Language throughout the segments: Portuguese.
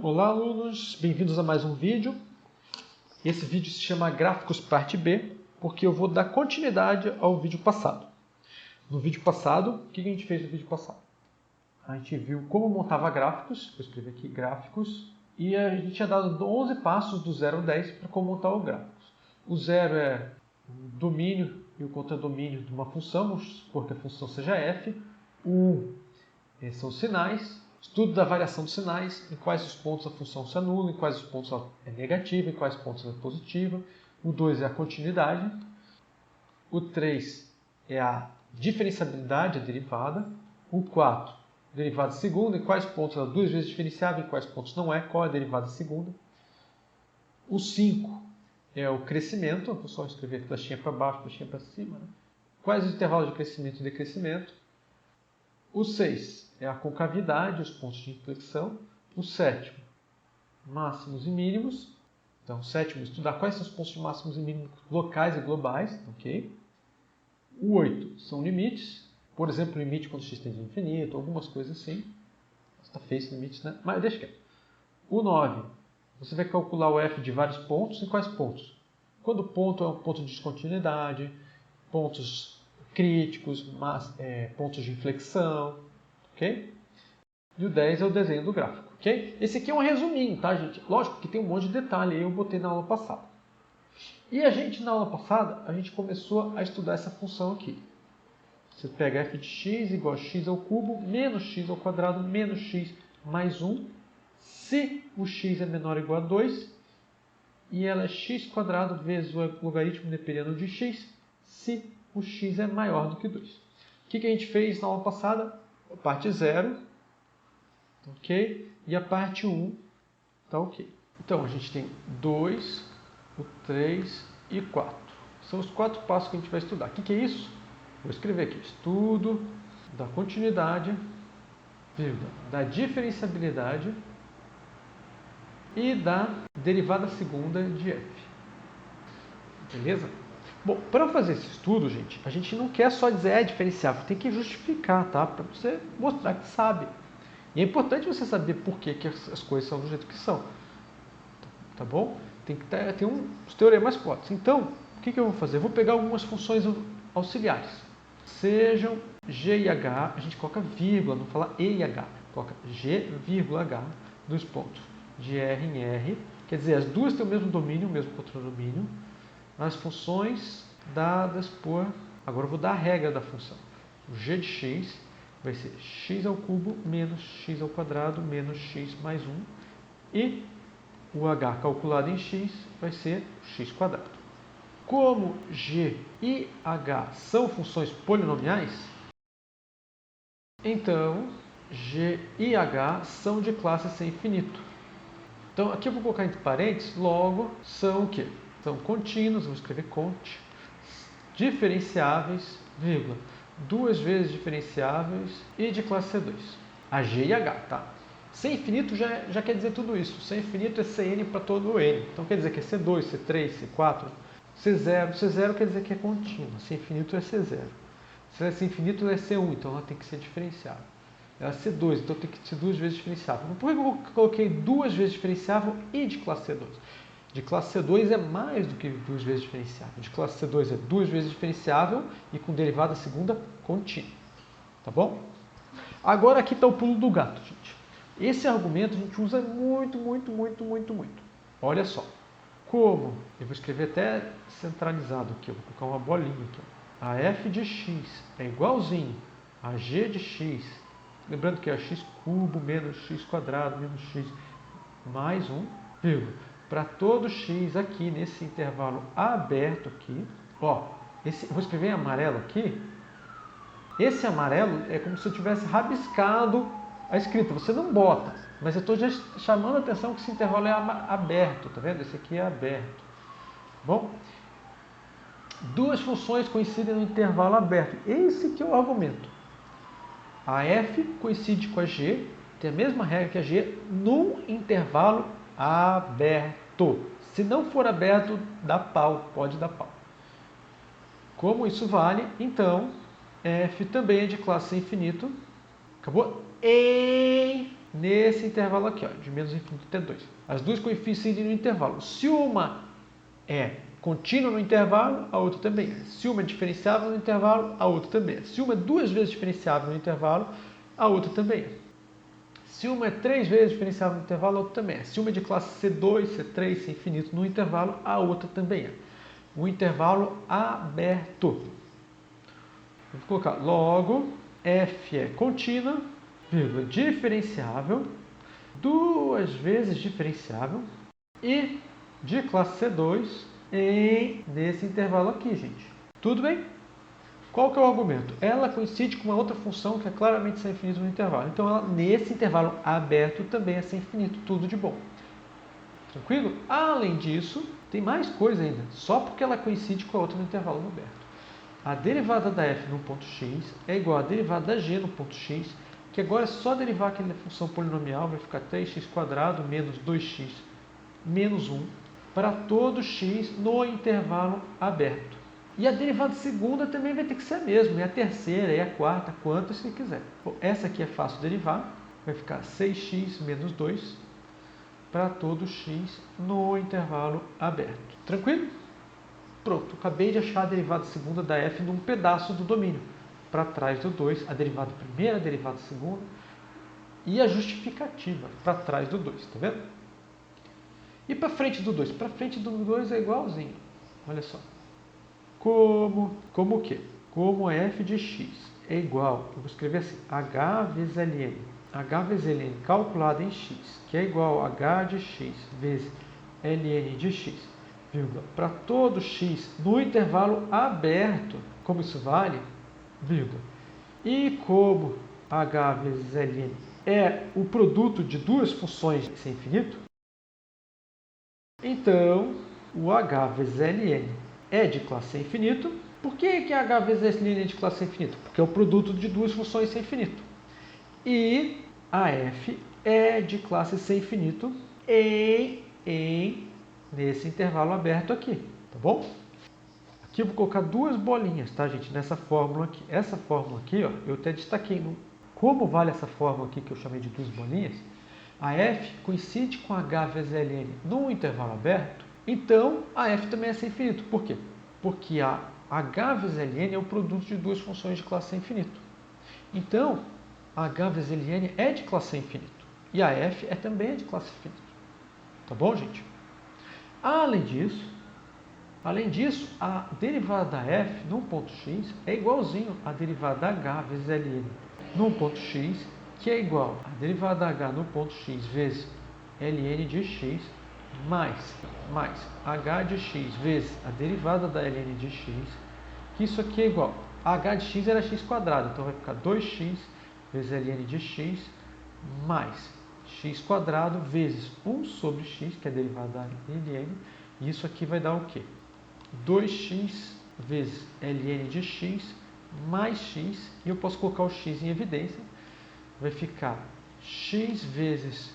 Olá, alunos! Bem-vindos a mais um vídeo. Esse vídeo se chama Gráficos Parte B, porque eu vou dar continuidade ao vídeo passado. No vídeo passado, o que a gente fez no vídeo passado? A gente viu como montava gráficos, vou escrever aqui gráficos, e a gente tinha dado 11 passos do 0 ao 10 para como montar o gráficos. O 0 é o domínio e o contradomínio de uma função, vamos supor que a função seja f. O 1 são os sinais. Estudo da variação dos sinais, em quais os pontos a função se anula, em quais os pontos ela é negativa, em quais pontos ela é positiva. O 2 é a continuidade. O 3 é a diferenciabilidade, a derivada. O 4, derivada segunda, em quais pontos ela é duas vezes diferenciável, em quais pontos não é, qual é a derivada segunda. O 5 é o crescimento, vou só escrever flechinha para baixo, flechinha para cima. Né? Quais os intervalos de crescimento e decrescimento. O 6 é a concavidade, os pontos de inflexão. O 7, máximos e mínimos. Então, o 7, estudar quais são os pontos de máximos e mínimos locais e globais. Okay? O 8 são limites. Por exemplo, limite quando x tende a infinito, algumas coisas assim. Está feio esse limite, né? Mas deixa quieto. O 9, você vai calcular o f de vários pontos. Em quais pontos? Quando o ponto é um ponto de descontinuidade, pontos críticos, pontos de inflexão, ok? E o 10 é o desenho do gráfico, ok? Esse aqui é um resuminho, tá, gente? Lógico que tem um monte de detalhe aí, eu botei na aula passada. E na aula passada, a gente começou a estudar essa função aqui. Você pega f de x igual a x ao cubo menos x ao quadrado menos x mais 1, se o x é menor ou igual a 2, e ela é x quadrado vezes o logaritmo neperiano de x, se o x é maior do que 2. O que a gente fez na aula passada? A parte 0, ok? E a parte 1, tá ok. Então, a gente tem 2, o 3 e 4. São os 4 passos que a gente vai estudar. O que é isso? Vou escrever aqui. Estudo da continuidade, vírgula, da diferenciabilidade e da derivada segunda de f. Beleza? Bom, para fazer esse estudo, gente, a gente não quer só dizer diferenciável, tem que justificar, tá? Para você mostrar que sabe. E é importante você saber por que as coisas são do jeito que são. Tá bom? Tem que ter os teoremas fortes. Então, o que eu vou fazer? Eu vou pegar algumas funções auxiliares. Sejam g e h, a gente coloca vírgula, não fala e h. Coloca g, vírgula, h, dos pontos de r em r. Quer dizer, as duas têm o mesmo domínio, o mesmo contradomínio. As funções dadas por... Agora eu vou dar a regra da função. O g de x vai ser x ao cubo menos x ao quadrado menos x mais 1. E o h calculado em x vai ser x quadrado. Como g e h são funções polinomiais, então g e h são de classe sem infinito. Então aqui eu vou colocar entre parênteses, logo são o quê? São contínuos, vamos escrever cont, diferenciáveis, vírgula, duas vezes diferenciáveis e de classe C2. A G e H, tá? C infinito já quer dizer tudo isso. C infinito é Cn para todo o N. Então quer dizer que é C2, C3, C4, C0. C0 quer dizer que é contínuo. C infinito é C0. Se ela é C infinito, ela é C1, então ela tem que ser diferenciável. Ela é C2, então tem que ser duas vezes diferenciável. Por que eu coloquei duas vezes diferenciável e de classe C2? De classe C2 é mais do que duas vezes diferenciável. De classe C2 é duas vezes diferenciável e com derivada segunda contínua. Tá bom? Agora aqui está o pulo do gato, gente. Esse argumento a gente usa muito. Olha só. Como? Eu vou escrever até centralizado aqui. Eu vou colocar uma bolinha aqui. A f de x é igualzinho a g de x. Lembrando que é x cubo menos x quadrado menos x mais 1, vírgula. Para todo x aqui, nesse intervalo aberto aqui, ó, vou escrever em amarelo aqui. Esse amarelo é como se eu tivesse rabiscado a escrita. Você não bota, mas eu estou já chamando a atenção que esse intervalo é aberto, tá vendo? Esse aqui é aberto. Bom, duas funções coincidem no intervalo aberto. Esse que é o argumento. A f coincide com a g, tem a mesma regra que a g, num intervalo aberto. Se não for aberto, dá pau, pode dar pau. Como isso vale, então, f também é de classe infinito. Acabou? E nesse intervalo aqui, ó, de menos infinito até 2. As duas coincidem no intervalo. Se uma é contínua no intervalo, a outra também é. Se uma é diferenciável no intervalo, a outra também é. Se uma é 2 vezes diferenciável no intervalo, a outra também é. Se uma é 3 vezes diferenciável no intervalo, a outra também é. Se uma é de classe C2, C3, C infinito no intervalo, a outra também é. Um intervalo aberto. Vou colocar logo f é contínua, vírgula, diferenciável, 2 vezes diferenciável e de classe C2 nesse intervalo aqui, gente. Tudo bem? Qual que é o argumento? Ela coincide com uma outra função que é claramente sem infinito no intervalo. Então, ela, nesse intervalo aberto também é sem infinito. Tudo de bom. Tranquilo? Além disso, tem mais coisa ainda. Só porque ela coincide com a outra no intervalo aberto. A derivada da f no ponto x é igual à derivada da g no ponto x, que agora é só derivar aquela função polinomial, vai ficar 3x² menos 2x menos 1 para todo x no intervalo aberto. E a derivada segunda também vai ter que ser a mesma, e a terceira, e a quarta, quantas você quiser. Bom, essa aqui é fácil de derivar, vai ficar 6x menos 2 para todo x no intervalo aberto. Tranquilo? Pronto, acabei de achar a derivada segunda da f num pedaço do domínio. Para trás do 2, a derivada primeira, a derivada segunda e a justificativa para trás do 2, tá vendo? E para frente do 2? Para frente do 2 é igualzinho. Olha só. Como o quê? Como f de x é igual, eu vou escrever assim, h vezes ln. H vezes ln calculado em x, que é igual a h de x vezes ln de x, vírgula, para todo x no intervalo aberto, como isso vale, vírgula. E como h vezes ln é o produto de duas funções sem infinito, então o h vezes ln é de classe sem infinito. Por que h vezes ln é de classe sem infinito? Porque é o produto de duas funções sem infinito. E a f é de classe sem infinito nesse intervalo aberto aqui, tá bom? Aqui eu vou colocar duas bolinhas, tá, gente, nessa fórmula aqui. Essa fórmula aqui, ó, eu até destaquei. Como vale essa fórmula aqui que eu chamei de duas bolinhas? A f coincide com h vezes ln num intervalo aberto, então a f também é sem infinito. Por quê? Porque a h vezes ln é o produto de duas funções de classe sem infinito. Então, a h vezes ln é de classe sem infinito. E a f também é de classe infinito. Tá bom, gente? Além disso, a derivada da f num ponto x é igualzinho à derivada da h vezes ln num ponto x, que é igual a derivada da h no ponto x vezes ln de x mais h de x vezes a derivada da ln de x, que isso aqui é igual a h de x era x², então vai ficar 2x vezes ln de x mais x² vezes 1 sobre x, que é a derivada da ln, e isso aqui vai dar o quê? 2x vezes ln de x mais x, e eu posso colocar o x em evidência, vai ficar x vezes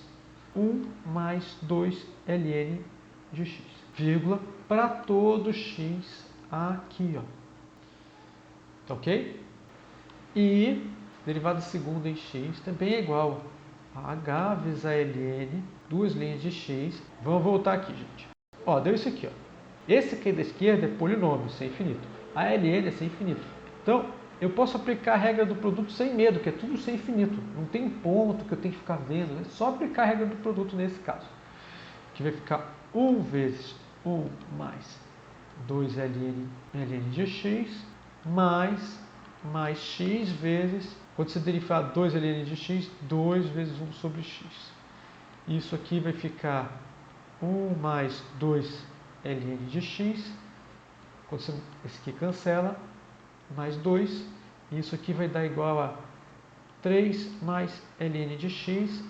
1 mais 2 ln de x, vírgula, para todo x aqui, ó. Tá ok? E derivada segunda em x também é igual a h vezes a ln, duas linhas de x. Vamos voltar aqui, gente. Ó, deu isso aqui, ó. Esse aqui da esquerda é polinômio, sem infinito. A ln é sem infinito. Então, eu posso aplicar a regra do produto sem medo, que é tudo sem infinito. Não tem ponto que eu tenho que ficar vendo. É só aplicar a regra do produto nesse caso. Que vai ficar 1 vezes 1 mais 2 ln de x mais x vezes, quando você derivar 2 ln de x, 2 vezes 1 sobre x. Isso aqui vai ficar 1 mais 2 ln de x, quando você, esse aqui cancela, mais 2, e isso aqui vai dar igual a 3 mais ln de x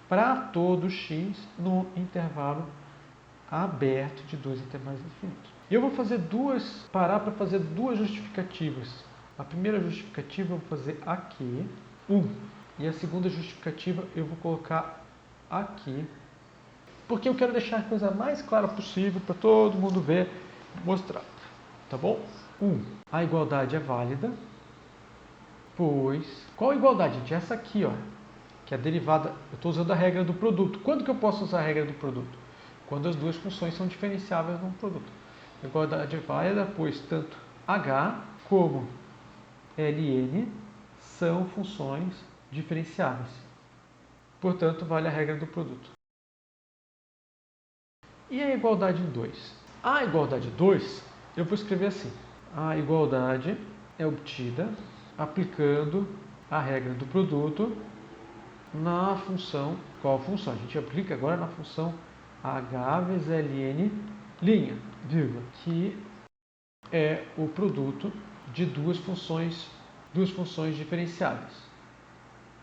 para todo x no intervalo aberto de dois intervalos infinitos. E eu vou parar para fazer duas justificativas. A primeira justificativa eu vou fazer aqui, 1. E a segunda justificativa eu vou colocar aqui, porque eu quero deixar a coisa mais clara possível para todo mundo ver, mostrar. Tá bom? 1. A igualdade é válida, pois... Qual igualdade, gente? Essa aqui, ó. que é a derivada, eu estou usando a regra do produto. Quando que eu posso usar a regra do produto? Quando as duas funções são diferenciáveis num produto. A igualdade é válida, pois tanto h como ln são funções diferenciáveis. Portanto, vale a regra do produto. E a igualdade em 2? A igualdade 2, eu vou escrever assim. A igualdade é obtida aplicando a regra do produto na função. Qual função? A gente aplica agora na função h vezes ln linha, vírgula, que é o produto de duas funções diferenciáveis.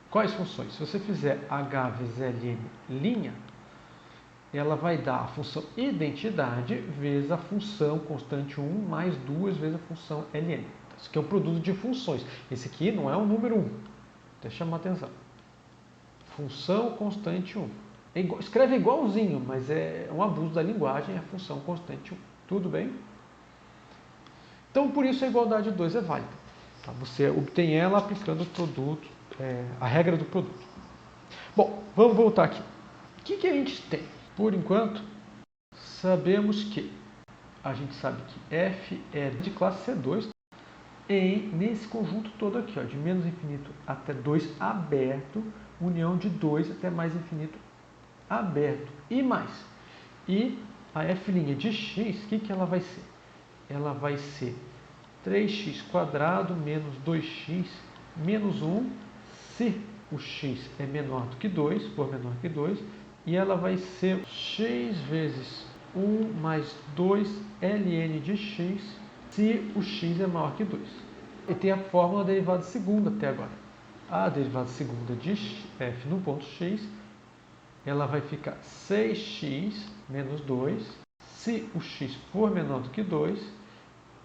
Quais funções? Se você fizer h vezes ln linha, ela vai dar a função identidade vezes a função constante 1 mais 2 vezes a função ln. Isso aqui é um produto de funções. Esse aqui não é o número 1. Deixa eu chamar a atenção. Função constante 1. Escreve igualzinho, mas é um abuso da linguagem, é a função constante 1. Tudo bem? Então, por isso a igualdade 2 é válida. Tá? Você obtém ela aplicando o produto, a regra do produto. Bom, vamos voltar aqui. O que a gente tem? Por enquanto, sabemos que a gente sabe que f é de classe C2 nesse conjunto todo aqui, ó, de menos infinito até 2 aberto, união de 2 até mais infinito aberto e mais. E a f' de x, o que ela vai ser? Ela vai ser 3x² menos 2x menos 1, se o x é menor do que 2, for menor que 2, e ela vai ser x vezes 1 mais 2 ln de x, se o x é maior que 2. E tem a fórmula da derivada segunda até agora. A derivada segunda de f no ponto x, ela vai ficar 6x menos 2, se o x for menor do que 2,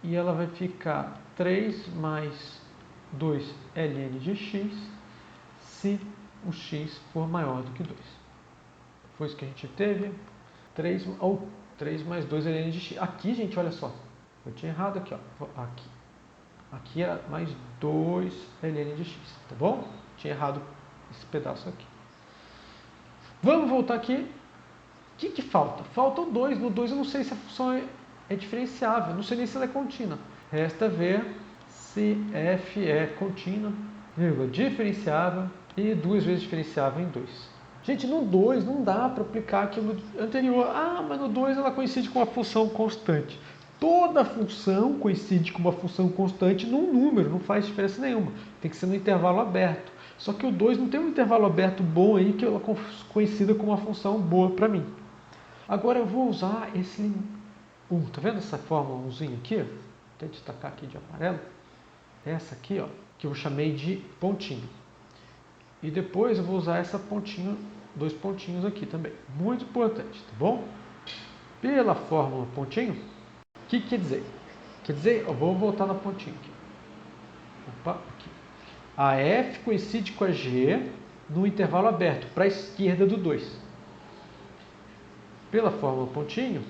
e ela vai ficar 3 mais 2 ln de x, se o x for maior do que 2. Foi isso que a gente teve. 3 mais 2 ln de x. Aqui, gente, olha só. Eu tinha errado aqui, ó. Aqui era mais 2 ln de x, tá bom? Tinha errado esse pedaço aqui. Vamos voltar aqui. O que falta? Falta o 2. No 2 eu não sei se a função é diferenciável. Não sei nem se ela é contínua. Resta ver se f é contínua, diferenciável e 2 vezes diferenciável em 2. Gente, no 2 não dá para aplicar aquilo anterior. Ah, mas no 2 ela coincide com uma função constante. Toda função coincide com uma função constante num número, não faz diferença nenhuma. Tem que ser no intervalo aberto. Só que o 2 não tem um intervalo aberto bom aí que ela coincida com uma função boa para mim. Agora eu vou usar esse 1. Tá vendo essa fórmula 1zinha aqui? Vou até destacar aqui de amarelo. Essa aqui, ó, que eu chamei de pontinho. E depois eu vou usar essa pontinho, 2 pontinhos aqui também. Muito importante, tá bom? Pela fórmula pontinho, o que quer dizer? Quer dizer, eu vou voltar na pontinha aqui. Opa, aqui. A f coincide com a g no intervalo aberto, para a esquerda do 2. Pela fórmula pontinho,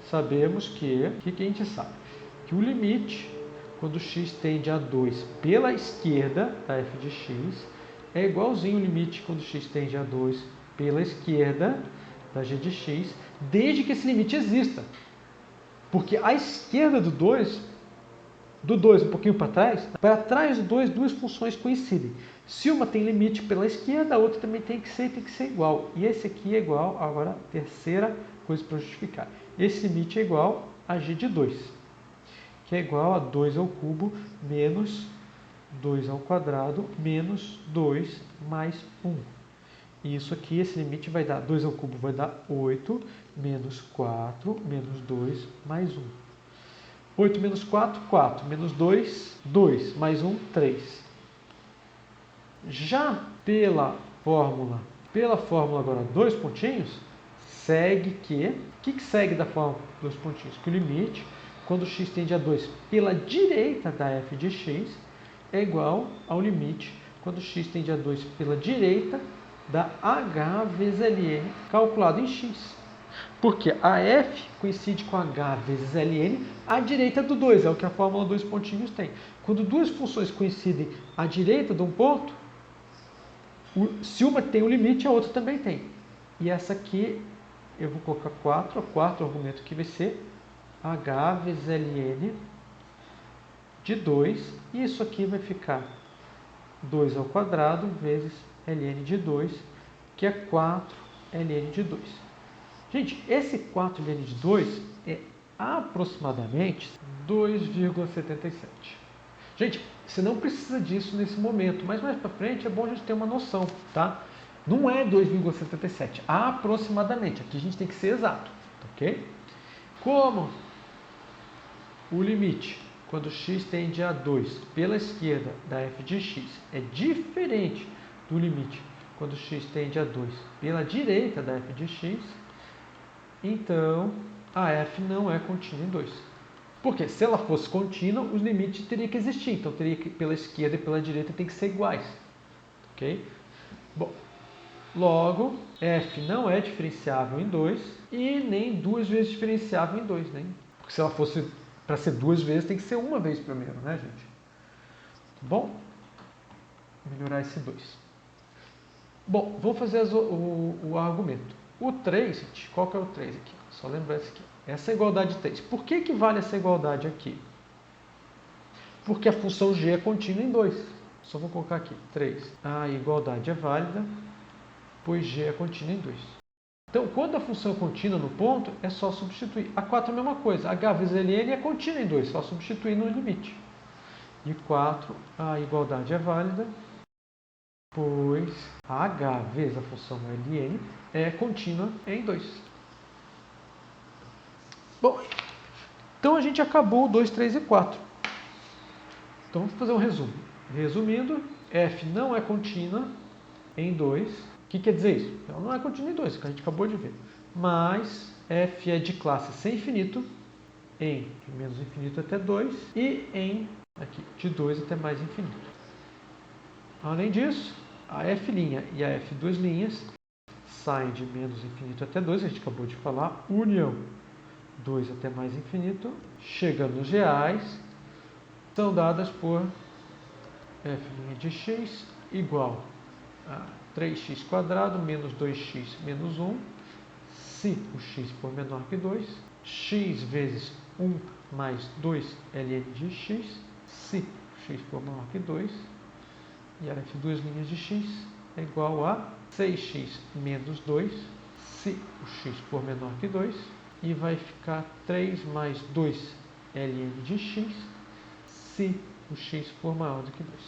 sabemos que... O que a gente sabe? Que o limite, quando x tende a 2 pela esquerda da f de x, é igualzinho o limite quando x tende a 2 pela esquerda da g de x, desde que esse limite exista. Porque a esquerda do 2 um pouquinho para trás do 2, duas funções coincidem. Se uma tem limite pela esquerda, a outra também tem que ser igual. E esse aqui é igual, agora a terceira coisa para justificar. Esse limite é igual a g de 2, que é igual a 2 ao cubo menos 2 ao quadrado menos 2 mais 1. E isso aqui, esse limite vai dar 2 ao cubo, vai dar 8, menos 4, menos 2, mais 1. 8 menos 4, 4. Menos 2, 2. Mais 1, 3. Já pela fórmula agora 2 pontinhos, segue que... O que segue da fórmula 2 pontinhos? Que o limite, quando x tende a 2 pela direita da f de x, é igual ao limite quando x tende a 2 pela direita da h vezes ln calculado em x. Porque a f coincide com h vezes ln à direita do 2, é o que a fórmula 2 pontinhos tem. Quando duas funções coincidem à direita de um ponto, Se uma tem um limite, a outra também tem. E essa aqui, eu vou colocar 4. O quarto argumento aqui vai ser h vezes ln de 2. E isso aqui vai ficar 2 ao quadrado vezes ln de 2, que é 4 ln de 2. Gente, esse 4 ln de 2 é aproximadamente 2,77. Gente, você não precisa disso nesse momento, mas mais para frente é bom a gente ter uma noção, tá? Não é 2,77, aproximadamente. Aqui a gente tem que ser exato, ok? Como o limite, quando x tende a 2 pela esquerda da f de x, é diferente do limite quando x tende a 2 pela direita da f de x, então a f não é contínua em 2. Porque se ela fosse contínua, os limites teriam que existir. Então, teria que, pela esquerda e pela direita tem que ser iguais. Ok? Bom, logo, f não é diferenciável em 2 e nem 2 vezes diferenciável em 2. Né? Porque se ela fosse para ser 2 vezes, tem que ser uma vez primeiro, né, gente? Tá bom? Vou melhorar esse 2. Bom, vamos fazer o argumento. O 3, gente, qual que é o 3 aqui? Só lembrar esse aqui. Essa é a igualdade de 3. Por que vale essa igualdade aqui? Porque a função g é contínua em 2. Só vou colocar aqui 3. A igualdade é válida, pois g é contínua em 2. Então, quando a função é contínua no ponto, é só substituir. A 4 é a mesma coisa. H vezes ln é contínua em 2, só substituir no limite. E 4, a igualdade é válida, pois a h vezes a função ln é contínua em 2. Bom, então a gente acabou o 2, 3 e 4. Então vamos fazer um resumo. Resumindo, f não é contínua em 2. O que quer dizer isso? Ela não é contínua em 2, que a gente acabou de ver. Mas f é de classe sem infinito, em de menos infinito até 2, e em aqui, de 2 até mais infinito. Além disso, a f' e a f' saem de menos infinito até 2, a gente acabou de falar, união 2 até mais infinito, chega nos reais, são dadas por f' de x igual a 3x² menos 2x menos 1, se o x for menor que 2, x vezes 1 mais 2 ln de x, se o x for maior que 2, e a f' de x é igual a 6x menos 2, se o x for menor que 2, e vai ficar 3 mais 2 ln de x, se o x for maior do que 2.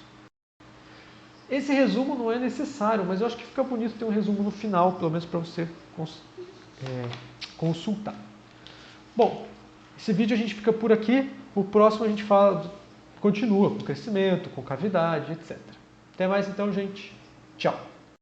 Esse resumo não é necessário, mas eu acho que fica bonito ter um resumo no final, pelo menos para você consultar. Bom, esse vídeo a gente fica por aqui. O próximo a gente continua com crescimento, com cavidade, etc. Até mais então, gente. Tchau!